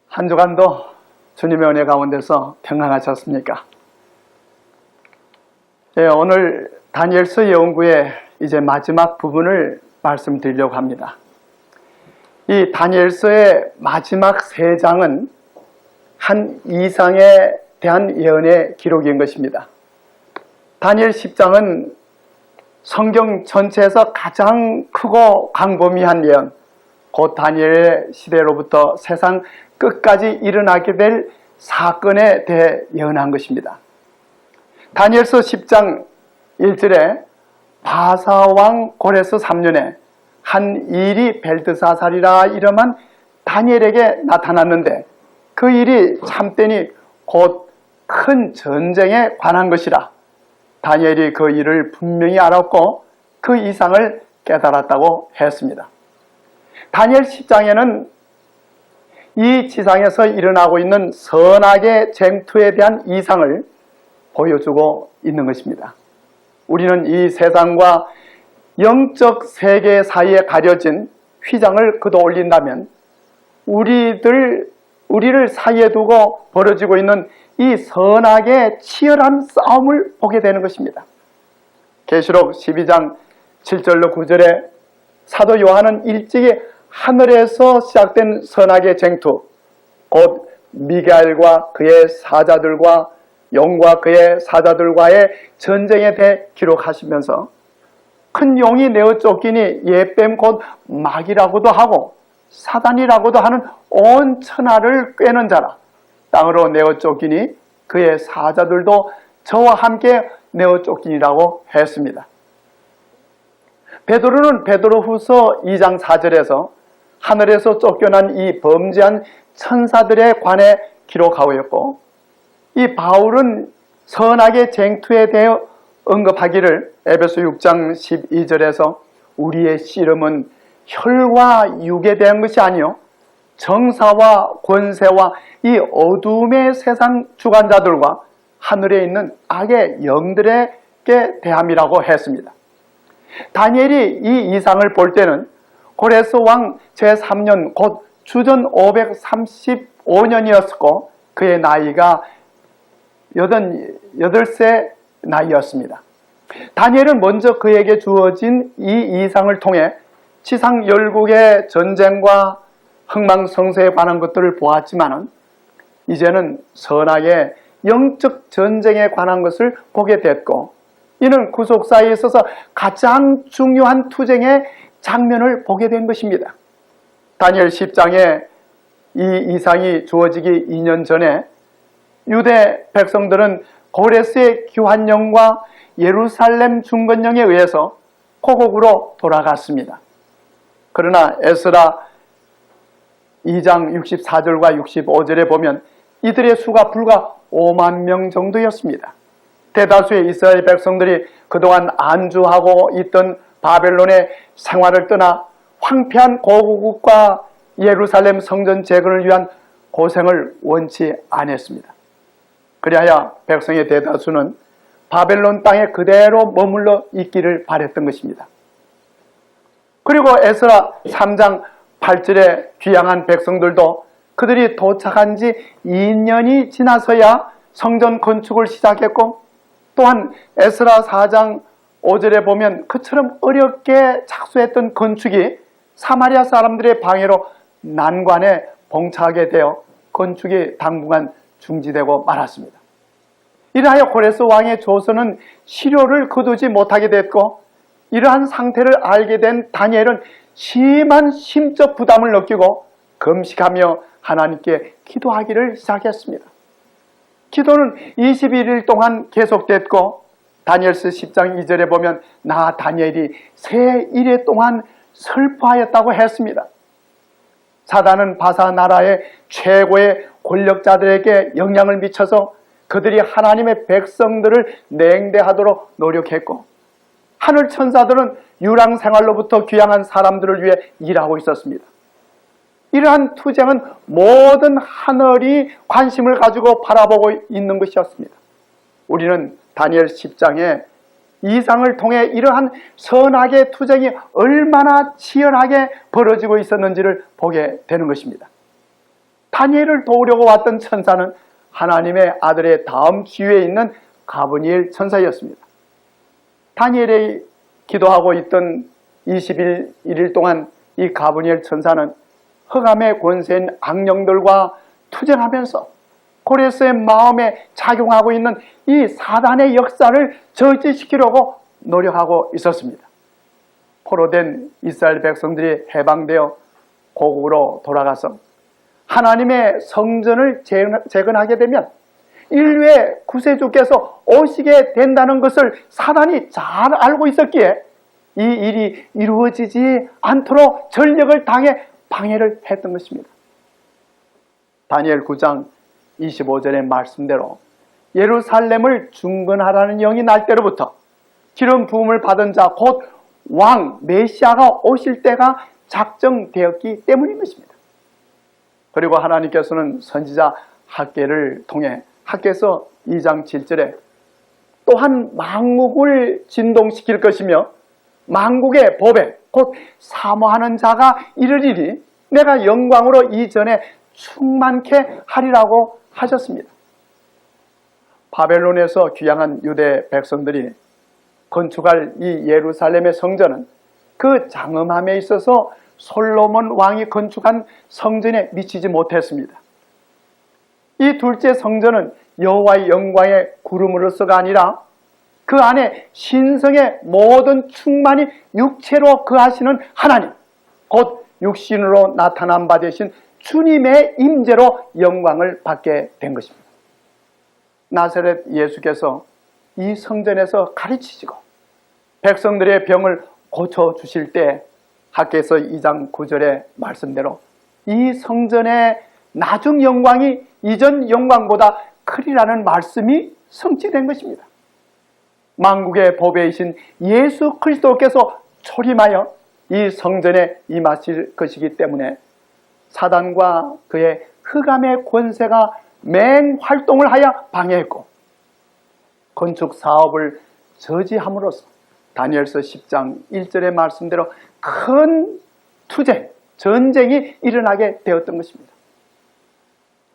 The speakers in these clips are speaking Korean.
한 주간도 주님의 은혜 가운데서 평안하셨습니까? 오늘 다니엘서 연구의 이제 마지막 부분을 말씀드리려고 합니다. 이 다니엘서의 마지막 3장은 한 이상에 대한 예언의 기록인 것입니다. 다니엘 10장은 성경 전체에서 가장 크고 광범위한 예언, 곧 다니엘의 시대로부터 세상 끝까지 일어나게 될 사건에 대해 예언한 것입니다. 다니엘서 10장 1절에 바사왕 고레스 3년에 한 일이 벨드사살이라 이름한 다니엘에게 나타났는데 그 일이 참되니 곧 큰 전쟁에 관한 것이라. 다니엘이 그 일을 분명히 알았고 그 이상을 깨달았다고 했습니다. 다니엘 10장에는 이 지상에서 일어나고 있는 선악의 쟁투에 대한 이상을 보여주고 있는 것입니다. 우리는 이 세상과 영적 세계 사이에 가려진 휘장을 걷어 올린다면 우리를 사이에 두고 벌어지고 있는 이 선악의 치열한 싸움을 보게 되는 것입니다. 계시록 12장 7절로 9절에 사도 요한은 일찍이 하늘에서 시작된 선악의 쟁투, 곧 미가엘과 그의 사자들과 용과 그의 사자들과의 전쟁에 대해 기록하시면서 큰 용이 내어 쫓기니 예뱀 곧 마귀라고도 하고 사단이라고도 하는 온 천하를 꿰는 자라. 땅으로 내어 쫓기니 그의 사자들도 저와 함께 내어 쫓기니라고 했습니다. 베드로는 베드로후서 2장 4절에서 하늘에서 쫓겨난 이 범죄한 천사들에 관해 기록하고 있고, 이 바울은 선악의 쟁투에 대해 언급하기를 에베소 6장 12절에서 우리의 씨름은 혈과 육에 대한 것이 아니요 정사와 권세와 이 어둠의 세상 주관자들과 하늘에 있는 악의 영들에게 대함이라고 했습니다. 다니엘이 이 이상을 볼 때는 고레스 왕 제3년 곧 주전 535년이었고 그의 나이가 88세 나이였습니다. 다니엘은 먼저 그에게 주어진 이 이상을 통해 지상 열국의 전쟁과 흥망성쇠에 관한 것들을 보았지만은 이제는 선악의 영적 전쟁에 관한 것을 보게 됐고, 이는 구속사에 있어서 가장 중요한 투쟁의 장면을 보게 된 것입니다. 다니엘 10장에 이 이상이 주어지기 2년 전에 유대 백성들은 고레스의 기환령과 예루살렘 중건령에 의해서 포곡으로 돌아갔습니다. 그러나 에스라 2장 64절과 65절에 보면 이들의 수가 불과 5만 명 정도였습니다. 대다수의 이스라엘 백성들이 그동안 안주하고 있던 바벨론의 생활을 떠나 황폐한 고국과 예루살렘 성전 재건을 위한 고생을 원치 않았습니다. 그리하여 백성의 대다수는 바벨론 땅에 그대로 머물러 있기를 바랬던 것입니다. 그리고 에스라 3장 8절에 귀향한 백성들도 그들이 도착한 지 2년이 지나서야 성전 건축을 시작했고, 또한 에스라 4장 5절에 보면 그처럼 어렵게 착수했던 건축이 사마리아 사람들의 방해로 난관에 봉착하게 되어 건축이 당분간 중지되고 말았습니다. 이러하여 고레스 왕의 조선은 실효를 거두지 못하게 됐고, 이러한 상태를 알게 된 다니엘은 심한 심적 부담을 느끼고 금식하며 하나님께 기도하기를 시작했습니다. 기도는 21일 동안 계속됐고, 다니엘서 10장 2절에 보면 나 다니엘이 새 일해 동안 슬퍼하였다고 했습니다. 사단은 바사 나라의 최고의 권력자들에게 영향을 미쳐서 그들이 하나님의 백성들을 냉대하도록 노력했고, 하늘 천사들은 유랑 생활로부터 귀향한 사람들을 위해 일하고 있었습니다. 이러한 투쟁은 모든 하늘이 관심을 가지고 바라보고 있는 것이었습니다. 우리는 다니엘 10장의 이상을 통해 이러한 선악의 투쟁이 얼마나 치열하게 벌어지고 있었는지를 보게 되는 것입니다. 다니엘을 도우려고 왔던 천사는 하나님의 아들의 다음 지위에 있는 가브리엘 천사였습니다. 다니엘이 기도하고 있던 21일 동안 이 가브리엘 천사는 흑암의 권세인 악령들과 투쟁하면서 고레스의 마음에 작용하고 있는 이 사단의 역사를 저지시키려고 노력하고 있었습니다. 포로된 이스라엘 백성들이 해방되어 고국으로 돌아가서 하나님의 성전을 재건하게 되면 인류의 구세주께서 오시게 된다는 것을 사단이 잘 알고 있었기에 이 일이 이루어지지 않도록 전력을 다해 방해를 했던 것입니다. 다니엘 9장 25절의 말씀대로 예루살렘을 중건하라는 영이 날 때로부터 기름 부음을 받은 자 곧 왕 메시아가 오실 때가 작정되었기 때문인 것입니다. 그리고 하나님께서는 선지자 학개를 통해 학개서 2장 7절에 또한 만국을 진동시킬 것이며 만국의 법에 곧 사모하는 자가 이르리니 내가 영광으로 이전에 충만케 하리라고 하셨습니다. 바벨론에서 귀향한 유대 백성들이 건축할 이 예루살렘의 성전은 그 장엄함에 있어서 솔로몬 왕이 건축한 성전에 미치지 못했습니다. 이 둘째 성전은 여호와의 영광의 구름으로서가 아니라 그 안에 신성의 모든 충만이 육체로 거하시는 하나님, 곧 육신으로 나타난 바 되신 주님의 임재로 영광을 받게 된 것입니다. 나사렛 예수께서 이 성전에서 가르치시고 백성들의 병을 고쳐주실 때 학개서 2장 9절의 말씀대로 이 성전의 나중 영광이 이전 영광보다 크리라는 말씀이 성취된 것입니다. 만국의 보배이신 예수 그리스도께서 초림하여 이 성전에 임하실 것이기 때문에 사단과 그의 흑암의 권세가 맹활동을 하여 방해했고 건축 사업을 저지함으로써 다니엘서 10장 1절의 말씀대로 큰 투쟁, 전쟁이 일어나게 되었던 것입니다.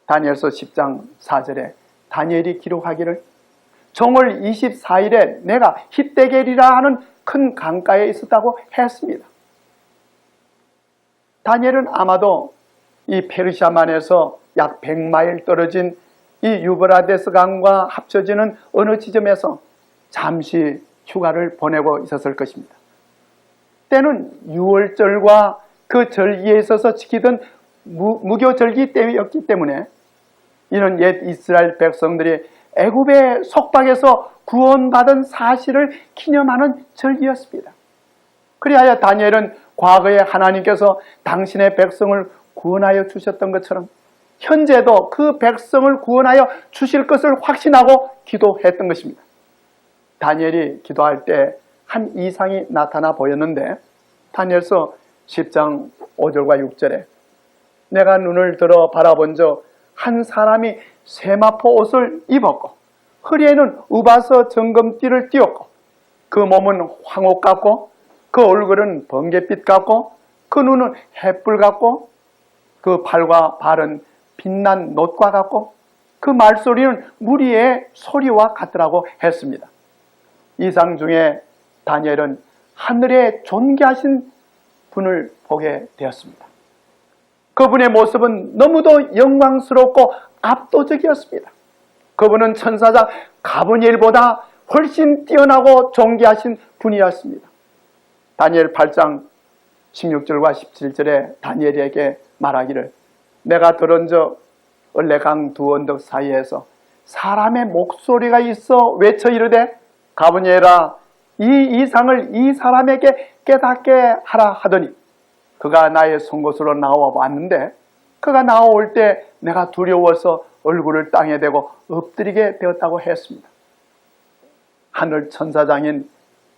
다니엘서 10장 4절에 다니엘이 기록하기를 정월 24일에 내가 힙데겔이라 하는 큰 강가에 있었다고 했습니다. 다니엘은 아마도 이 페르시아만에서 약 100마일 떨어진 이 유브라데스 강과 합쳐지는 어느 지점에서 잠시 휴가를 보내고 있었을 것입니다. 때는 6월절과 그 절기에 있어서 지키던 무교절기 때였기 때문에 이는 옛 이스라엘 백성들이 애굽의 속박에서 구원받은 사실을 기념하는 절기였습니다. 그리하여 다니엘은 과거에 하나님께서 당신의 백성을 구원하여 주셨던 것처럼 현재도 그 백성을 구원하여 주실 것을 확신하고 기도했던 것입니다. 다니엘이 기도할 때 한 이상이 나타나 보였는데 다니엘서 10장 5절과 6절에 내가 눈을 들어 바라본 적 한 사람이 세마포 옷을 입었고 허리에는 우바서 정금띠를 띠었고 그 몸은 황옥 같고 그 얼굴은 번갯빛 같고 그 눈은 햇불 같고 그 팔과 발은 빛난 놋과 같고 그 말소리는 무리의 소리와 같더라고 했습니다. 이상 중에 다니엘은 하늘에 존귀하신 분을 보게 되었습니다. 그분의 모습은 너무도 영광스럽고 압도적이었습니다. 그분은 천사장 가브리엘보다 훨씬 뛰어나고 존귀하신 분이었습니다. 다니엘 8장 16절과 17절에 다니엘에게 말하기를 내가 들은 적 얼레강 두 언덕 사이에서 사람의 목소리가 있어 외쳐 이르되 가브리엘아 이 이상을 이 사람에게 깨닫게 하라 하더니 그가 나의 송곳으로 나와 왔는데 그가 나올 때 내가 두려워서 얼굴을 땅에 대고 엎드리게 되었다고 했습니다. 하늘 천사장인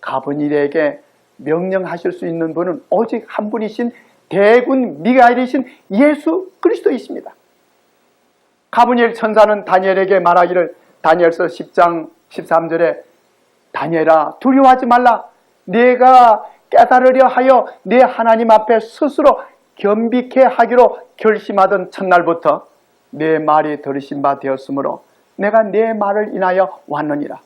가브리엘에게 명령하실 수 있는 분은 오직 한 분이신 대군 미가엘이신 예수 그리스도이십니다. 가브리엘 천사는 다니엘에게 말하기를 다니엘서 10장 13절에 다니엘아 두려워하지 말라. 네가 깨달으려 하여 네 하나님 앞에 스스로 겸비케 하기로 결심하던 첫날부터 내 말이 들으신 바 되었으므로 내가 내 말을 인하여 왔느니라.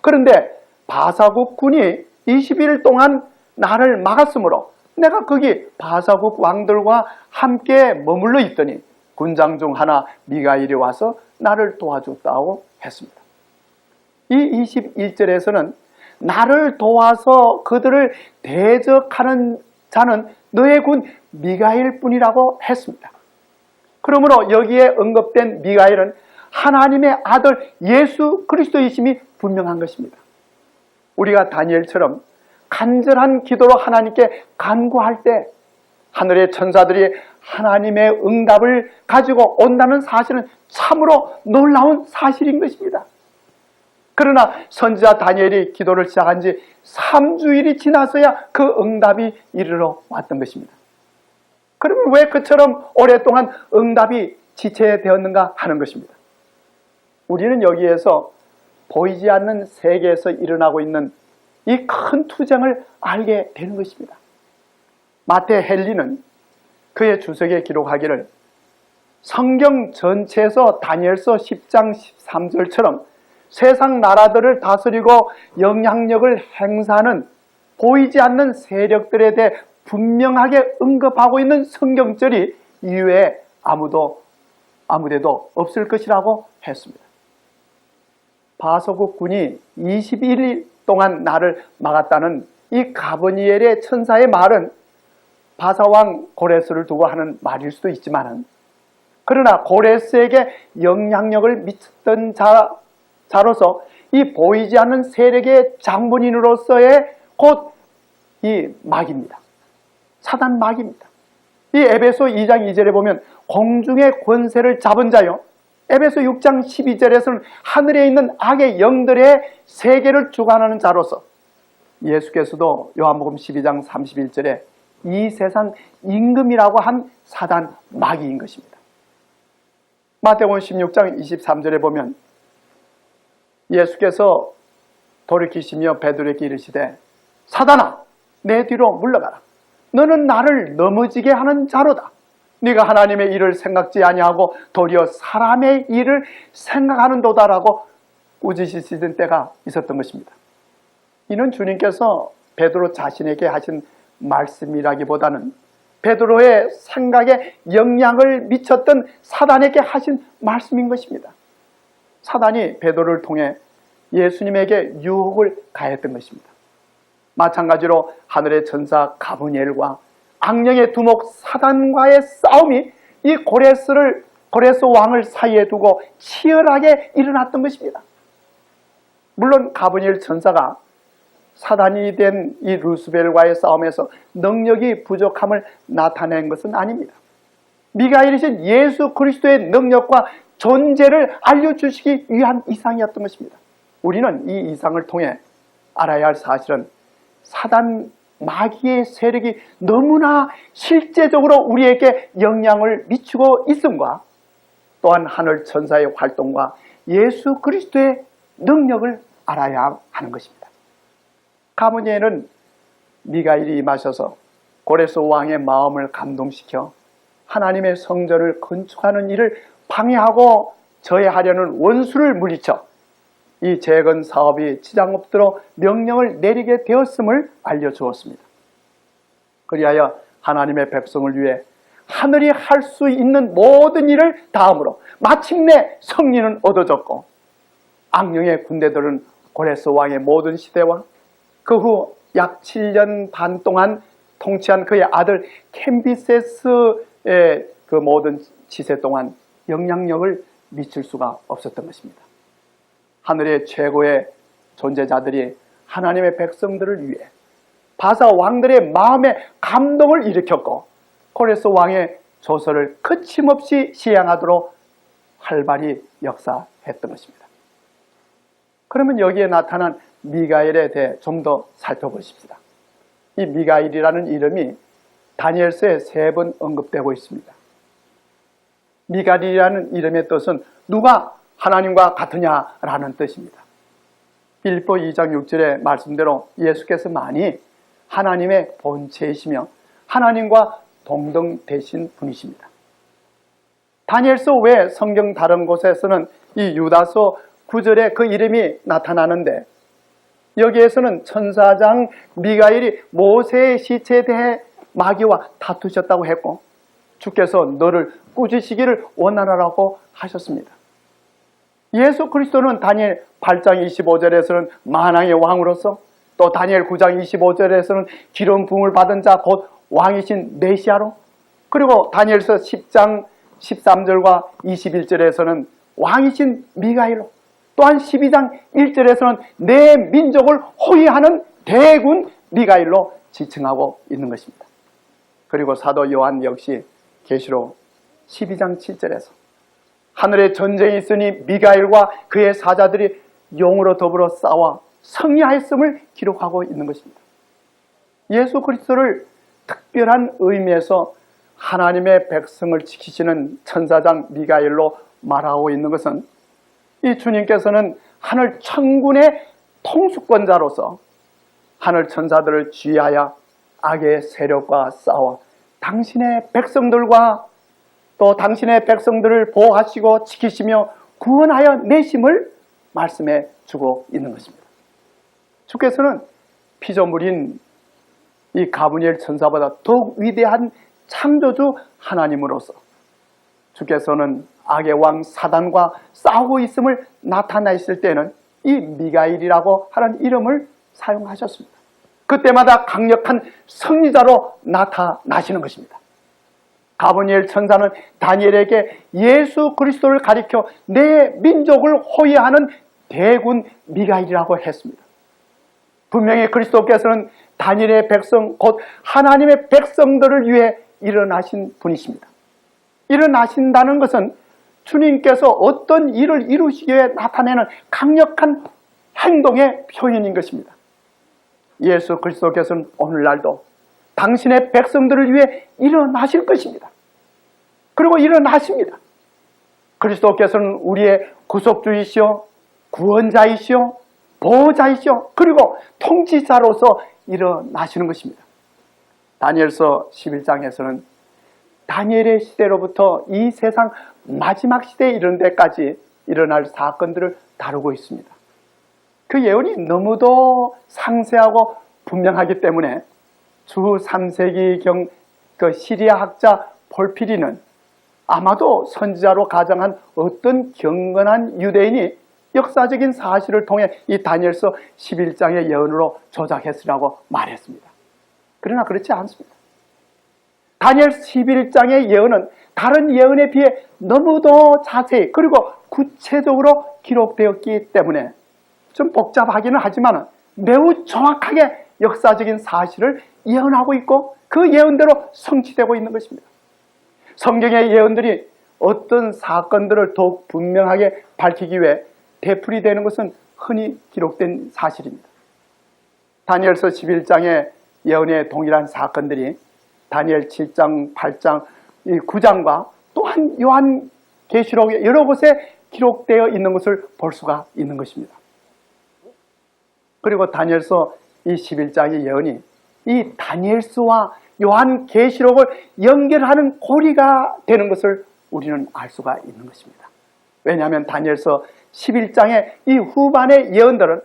그런데 바사국 군이 20일 동안 나를 막았으므로 내가 거기 바사국 왕들과 함께 머물러 있더니 군장 중 하나 미가일이 와서 나를 도와줬다고 했습니다. 이 21절에서는 나를 도와서 그들을 대적하는 자는 너의 군 미가일 뿐이라고 했습니다. 그러므로 여기에 언급된 미가일은 하나님의 아들 예수 그리스도이심이 분명한 것입니다. 우리가 다니엘처럼 간절한 기도로 하나님께 간구할 때 하늘의 천사들이 하나님의 응답을 가지고 온다는 사실은 참으로 놀라운 사실인 것입니다. 그러나 선지자 다니엘이 기도를 시작한 지 3주일이 지나서야 그 응답이 이르러 왔던 것입니다. 그러면 왜 그처럼 오랫동안 응답이 지체되었는가 하는 것입니다. 우리는 여기에서 보이지 않는 세계에서 일어나고 있는 이 큰 투쟁을 알게 되는 것입니다. 마태 헨리는 그의 주석에 기록하기를 성경 전체에서 다니엘서 10장 13절처럼 세상 나라들을 다스리고 영향력을 행사하는 보이지 않는 세력들에 대해 분명하게 언급하고 있는 성경절이 이외에 아무데도 없을 것이라고 했습니다. 바소국 군이 21일 동안 나를 막았다는 이 가브니엘의 천사의 말은 바사왕 고레스를 두고 하는 말일 수도 있지만 그러나 고레스에게 영향력을 미쳤던 자로서 이 보이지 않는 세력의 장본인으로서의 곧 이 마귀입니다. 사단 마귀입니다. 이 에베소 2장 2절에 보면 공중의 권세를 잡은 자요, 에베소 6장 12절에서는 하늘에 있는 악의 영들의 세계를 주관하는 자로서 예수께서도 요한복음 12장 31절에 이 세상 임금이라고 한 사단 마귀인 것입니다. 마태복음 16장 23절에 보면 예수께서 돌이키시며 베드로에게 이르시되 사단아 내 뒤로 물러가라. 너는 나를 넘어지게 하는 자로다. 네가 하나님의 일을 생각지 아니하고 도리어 사람의 일을 생각하는도다라고 꾸짖으시던 때가 있었던 것입니다. 이는 주님께서 베드로 자신에게 하신 말씀이라기보다는 베드로의 생각에 영향을 미쳤던 사단에게 하신 말씀인 것입니다. 사단이 베드로를 통해 예수님에게 유혹을 가했던 것입니다. 마찬가지로 하늘의 천사 가브니엘과 악령의 두목 사단과의 싸움이 이 고레스 왕을 사이에 두고 치열하게 일어났던 것입니다. 물론 가브니엘 천사가 사단이 된 이 루스벨과의 싸움에서 능력이 부족함을 나타낸 것은 아닙니다. 미가엘이신 예수 그리스도의 능력과 존재를 알려주시기 위한 이상이었던 것입니다. 우리는 이 이상을 통해 알아야 할 사실은 사단 마귀의 세력이 너무나 실제적으로 우리에게 영향을 미치고 있음과 또한 하늘 천사의 활동과 예수 그리스도의 능력을 알아야 하는 것입니다. 가브니엘은 미가엘이 임하셔서 고레스 왕의 마음을 감동시켜 하나님의 성전을 건축하는 일을 방해하고 저해하려는 원수를 물리쳐 이 재건 사업이 지장 없도록 명령을 내리게 되었음을 알려주었습니다. 그리하여 하나님의 백성을 위해 하늘이 할 수 있는 모든 일을 다함으로 마침내 승리는 얻어졌고 악령의 군대들은 고레스 왕의 모든 시대와 그 후 약 7년 반 동안 통치한 그의 아들 캄비세스의 그 모든 지세 동안 영향력을 미칠 수가 없었던 것입니다. 하늘의 최고의 존재자들이 하나님의 백성들을 위해 바사 왕들의 마음에 감동을 일으켰고 고레스 왕의 조서를 거침없이 시행하도록 활발히 역사했던 것입니다. 그러면 여기에 나타난 미가엘에 대해 좀 더 살펴보십시다. 이 미가엘이라는 이름이 다니엘서에 3번 언급되고 있습니다. 미가엘이라는 이름의 뜻은 누가 하나님과 같으냐라는 뜻입니다. 빌립보 2장 6절의 말씀대로 예수께서 만이 하나님의 본체이시며 하나님과 동등 되신 분이십니다. 다니엘서 외 성경 다른 곳에서는 이 유다서 9절에 그 이름이 나타나는데, 여기에서는 천사장 미가엘이 모세의 시체에 대해 마귀와 다투셨다고 했고, 주께서 너를 꾸짖으시기를 원하라고 하셨습니다. 예수 그리스도는 다니엘 8장 25절에서는 만왕의 왕으로서, 또 다니엘 9장 25절에서는 기름 부음을 받은 자 곧 왕이신 메시아로, 그리고 다니엘서 10장 13절과 21절에서는 왕이신 미가엘로, 또한 12장 1절에서는 내 민족을 호위하는 대군 미가엘로 지칭하고 있는 것입니다. 그리고 사도 요한 역시 계시록 12장 7절에서 하늘에 전쟁이 있으니 미가엘과 그의 사자들이 용으로 더불어 싸워 승리하였음을 기록하고 있는 것입니다. 예수 그리스도를 특별한 의미에서 하나님의 백성을 지키시는 천사장 미가엘로 말하고 있는 것은, 이 주님께서는 하늘 천군의 통수권자로서 하늘 천사들을 지휘하여 악의 세력과 싸워 당신의 백성들과 또 당신의 백성들을 보호하시고 지키시며 구원하여 내심을 말씀해 주고 있는 것입니다. 주께서는 피조물인 이 가브리엘 천사보다 더욱 위대한 창조주 하나님으로서 주께서는 악의 왕 사단과 싸우고 있음을 나타나있을 때는 이 미가엘이라고 하는 이름을 사용하셨습니다. 그때마다 강력한 승리자로 나타나시는 것입니다. 가브리엘 천사는 다니엘에게 예수 그리스도를 가리켜 내 민족을 호위하는 대군 미가엘이라고 했습니다. 분명히 그리스도께서는 다니엘의 백성, 곧 하나님의 백성들을 위해 일어나신 분이십니다. 일어나신다는 것은 주님께서 어떤 일을 이루시기 위해 나타내는 강력한 행동의 표현인 것입니다. 예수 그리스도께서는 오늘날도 당신의 백성들을 위해 일어나실 것입니다. 그리고 일어나십니다. 그리스도께서는 우리의 구속주이시오, 구원자이시오, 보호자이시오, 그리고 통치자로서 일어나시는 것입니다. 다니엘서 11장에서는 다니엘의 시대로부터 이 세상 마지막 시대에 이르는 데까지 일어날 사건들을 다루고 있습니다. 그 예언이 너무도 상세하고 분명하기 때문에 주 3세기경 그 시리아 학자 볼피리는 아마도 선지자로 가정한 어떤 경건한 유대인이 역사적인 사실을 통해 이 다니엘서 11장의 예언으로 조작했으라고 말했습니다. 그러나 그렇지 않습니다. 다니엘 11장의 예언은 다른 예언에 비해 너무도 자세히 그리고 구체적으로 기록되었기 때문에 좀 복잡하기는 하지만 매우 정확하게 역사적인 사실을 예언하고 있고 그 예언대로 성취되고 있는 것입니다. 성경의 예언들이 어떤 사건들을 더욱 분명하게 밝히기 위해 되풀이되는 것은 흔히 기록된 사실입니다. 다니엘서 11장의 예언에 동일한 사건들이 다니엘 7장, 8장, 9장과 또한 요한계시록의 여러 곳에 기록되어 있는 것을 볼 수가 있는 것입니다. 그리고 다니엘서 이 11장의 예언이 이 다니엘서와 요한계시록을 연결하는 고리가 되는 것을 우리는 알 수가 있는 것입니다. 왜냐하면 다니엘서 11장의 이 후반의 예언들은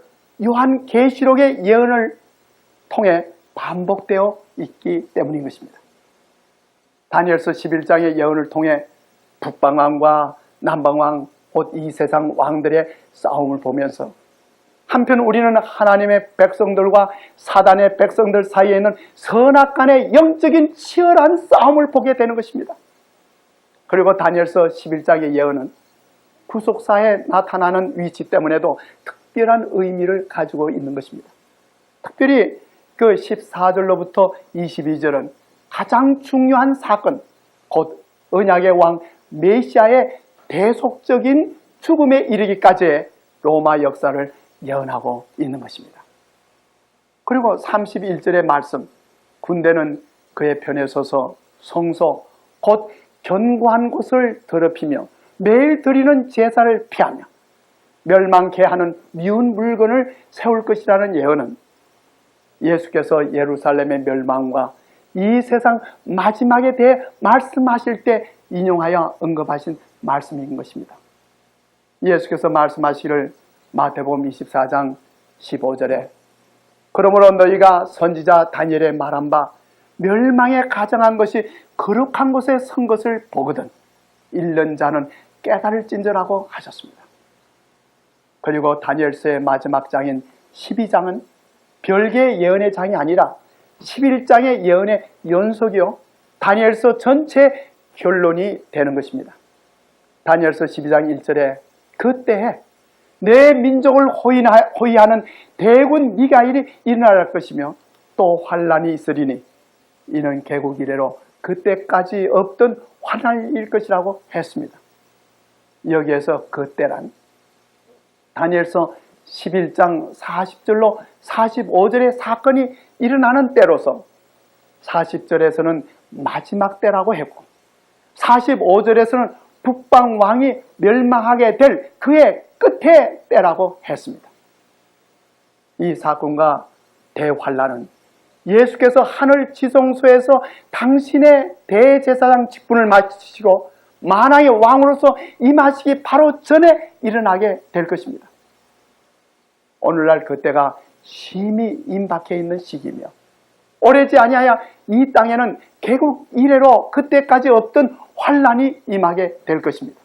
요한계시록의 예언을 통해 반복되어 있기 때문인 것입니다. 다니엘서 11장의 예언을 통해 북방왕과 남방왕 곧 이 세상 왕들의 싸움을 보면서 한편 우리는 하나님의 백성들과 사단의 백성들 사이에 있는 선악간의 영적인 치열한 싸움을 보게 되는 것입니다. 그리고 다니엘서 11장의 예언은 구속사에 나타나는 위치 때문에도 특별한 의미를 가지고 있는 것입니다. 특별히 그 14절로부터 22절은 가장 중요한 사건, 곧 언약의 왕 메시아의 대속적인 죽음에 이르기까지의 로마 역사를 예언하고 있는 것입니다. 그리고 31절의 말씀, 군대는 그의 편에 서서 성소, 곧 견고한 곳을 더럽히며 매일 드리는 제사를 피하며 멸망케 하는 미운 물건을 세울 것이라는 예언은 예수께서 예루살렘의 멸망과 이 세상 마지막에 대해 말씀하실 때 인용하여 언급하신 말씀인 것입니다. 예수께서 말씀하시기를 마태복음 24장 15절에 그러므로 너희가 선지자 다니엘의 말한 바 멸망에 가정한 것이 거룩한 곳에 선 것을 보거든 읽는 자는 깨달을진저라고 하셨습니다. 그리고 다니엘서의 마지막 장인 12장은 별개의 예언의 장이 아니라 11장의 예언의 연속이요 다니엘서 전체 결론이 되는 것입니다. 다니엘서 12장 1절에 그때에 내 민족을 호위하는 대군 미가일이 일어날 것이며 또 환란이 있으리니 이는 개국 이래로 그때까지 없던 환란일 것이라고 했습니다. 여기에서 그때란 다니엘서 11장 40절로 45절의 사건이 일어나는 때로서 40절에서는 마지막 때라고 했고 45절에서는 북방 왕이 멸망하게 될 그의 끝의 때라고 했습니다. 이 사건과 대환란은 예수께서 하늘 지성소에서 당신의 대제사장 직분을 마치시고 만왕의 왕으로서 임하시기 바로 전에 일어나게 될 것입니다. 오늘날 그때가 심히 임박해 있는 시기이며 오래지 아니하여 이 땅에는 개국 이래로 그때까지 없던 환란이 임하게 될 것입니다.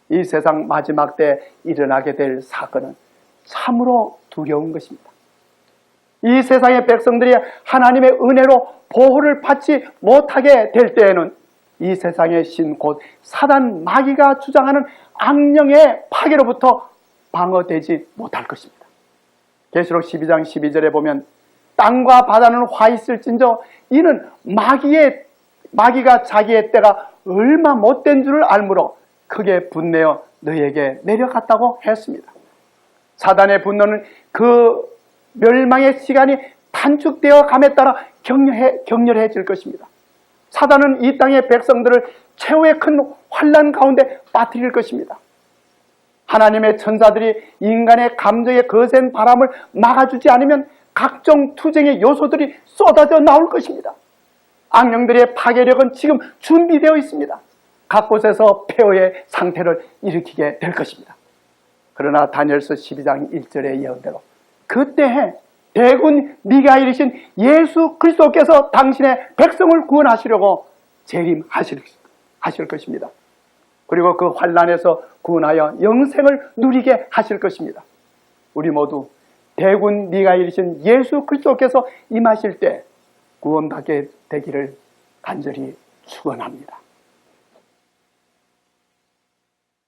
이 세상 마지막 때 일어나게 될 사건은 참으로 두려운 것입니다. 이 세상의 백성들이 하나님의 은혜로 보호를 받지 못하게 될 때에는 이 세상의 신 곧 사단 마귀가 주장하는 악령의 파괴로부터 방어되지 못할 것입니다. 계시록 12장 12절에 보면 땅과 바다는 화 있을진저 이는 마귀가 자기의 때가 얼마 못된 줄을 알므로 크게 분내어 너희에게 내려갔다고 했습니다. 사단의 분노는 그 멸망의 시간이 단축되어 감에 따라 격렬해질 것입니다. 사단은 이 땅의 백성들을 최후의 큰 환난 가운데 빠뜨릴 것입니다. 하나님의 천사들이 인간의 감정의 거센 바람을 막아주지 않으면 각종 투쟁의 요소들이 쏟아져 나올 것입니다. 악령들의 파괴력은 지금 준비되어 있습니다. 각 곳에서 폐허의 상태를 일으키게 될 것입니다. 그러나 다니엘서 12장 1절의 예언대로 그때에 대군 미가일이신 예수 그리스도께서 당신의 백성을 구원하시려고 재림하실 것입니다. 그리고 그 환난에서 구원하여 영생을 누리게 하실 것입니다. 우리 모두 대군 미가일이신 예수 그리스도께서 임하실 때 구원받게 되기를 간절히 축원합니다.